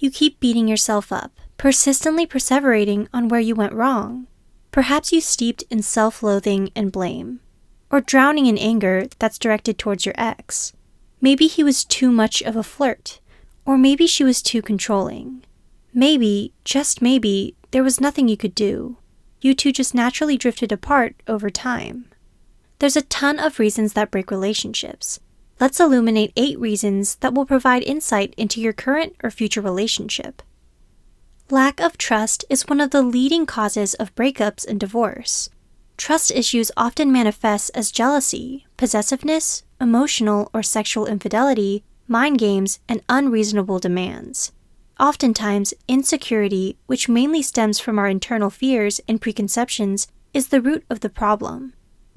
You keep beating yourself up, persistently perseverating on where you went wrong. Perhaps you steeped in self-loathing and blame, or drowning in anger that's directed towards your ex. Maybe he was too much of a flirt, or maybe she was too controlling. Maybe, just maybe, there was nothing you could do. You two just naturally drifted apart over time. There's a ton of reasons that break relationships. Let's illuminate 8 reasons that will provide insight into your current or future relationship. Lack of trust is one of the leading causes of breakups and divorce. Trust issues often manifest as jealousy, possessiveness, emotional or sexual infidelity, mind games, and unreasonable demands. Oftentimes, insecurity, which mainly stems from our internal fears and preconceptions, is the root of the problem.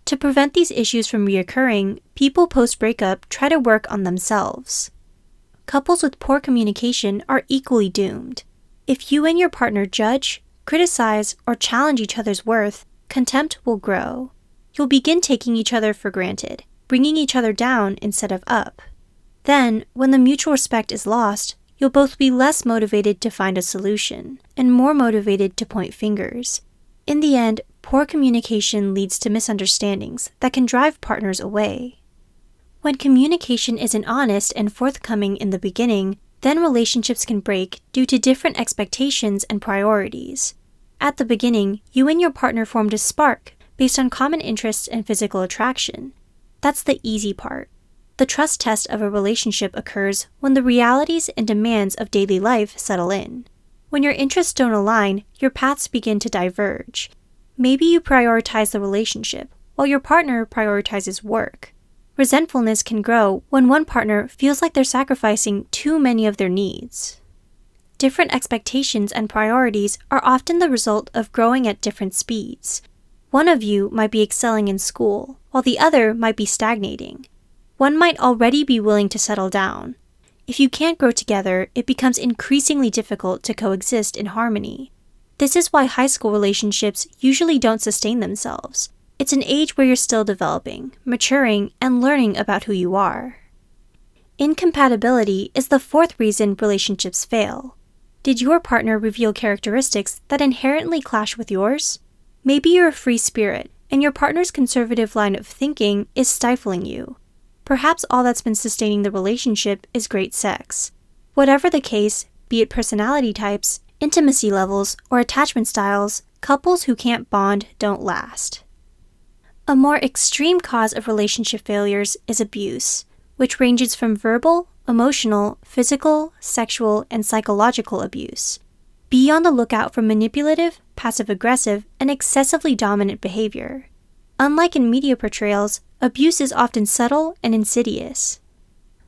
To prevent these issues from reoccurring, people post-breakup try to work on themselves. Couples with poor communication are equally doomed. If you and your partner judge, criticize, or challenge each other's worth, contempt will grow. You'll begin taking each other for granted, bringing each other down instead of up. Then, when the mutual respect is lost, you'll both be less motivated to find a solution, and more motivated to point fingers. In the end, poor communication leads to misunderstandings that can drive partners away. When communication isn't honest and forthcoming in the beginning, then relationships can break due to different expectations and priorities. At the beginning, you and your partner formed a spark based on common interests and physical attraction. That's the easy part. The trust test of a relationship occurs when the realities and demands of daily life settle in. When your interests don't align, your paths begin to diverge. Maybe you prioritize the relationship, while your partner prioritizes work. Resentfulness can grow when one partner feels like they're sacrificing too many of their needs. Different expectations and priorities are often the result of growing at different speeds. One of you might be excelling in school, while the other might be stagnating. One might already be willing to settle down. If you can't grow together, it becomes increasingly difficult to coexist in harmony. This is why high school relationships usually don't sustain themselves. It's an age where you're still developing, maturing, and learning about who you are. Incompatibility is the 4th reason relationships fail. Did your partner reveal characteristics that inherently clash with yours? Maybe you're a free spirit, and your partner's conservative line of thinking is stifling you. Perhaps all that's been sustaining the relationship is great sex. Whatever the case, be it personality types, intimacy levels, or attachment styles, couples who can't bond don't last. A more extreme cause of relationship failures is abuse, which ranges from verbal, emotional, physical, sexual, and psychological abuse. Be on the lookout for manipulative, passive-aggressive, and excessively dominant behavior. Unlike in media portrayals, abuse is often subtle and insidious.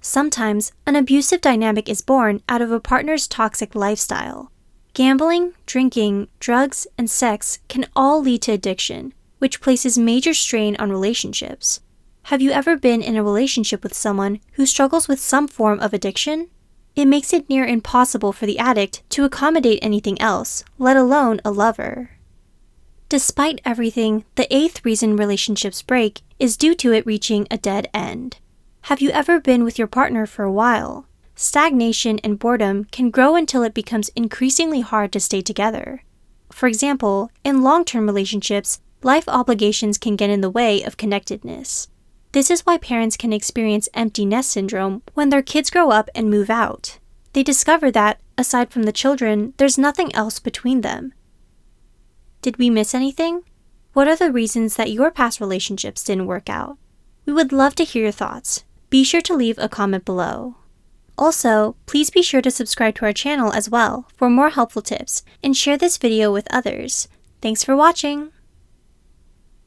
Sometimes, an abusive dynamic is born out of a partner's toxic lifestyle. Gambling, drinking, drugs, and sex can all lead to addiction, which places major strain on relationships. Have you ever been in a relationship with someone who struggles with some form of addiction? It makes it near impossible for the addict to accommodate anything else, let alone a lover. Despite everything, the 8th reason relationships break is due to it reaching a dead end. Have you ever been with your partner for a while? Stagnation and boredom can grow until it becomes increasingly hard to stay together. For example, in long-term relationships, life obligations can get in the way of connectedness. This is why parents can experience empty nest syndrome when their kids grow up and move out. They discover that, aside from the children, there's nothing else between them. Did we miss anything? What are the reasons that your past relationships didn't work out? We would love to hear your thoughts. Be sure to leave a comment below. Also, please be sure to subscribe to our channel as well for more helpful tips and share this video with others. Thanks for watching!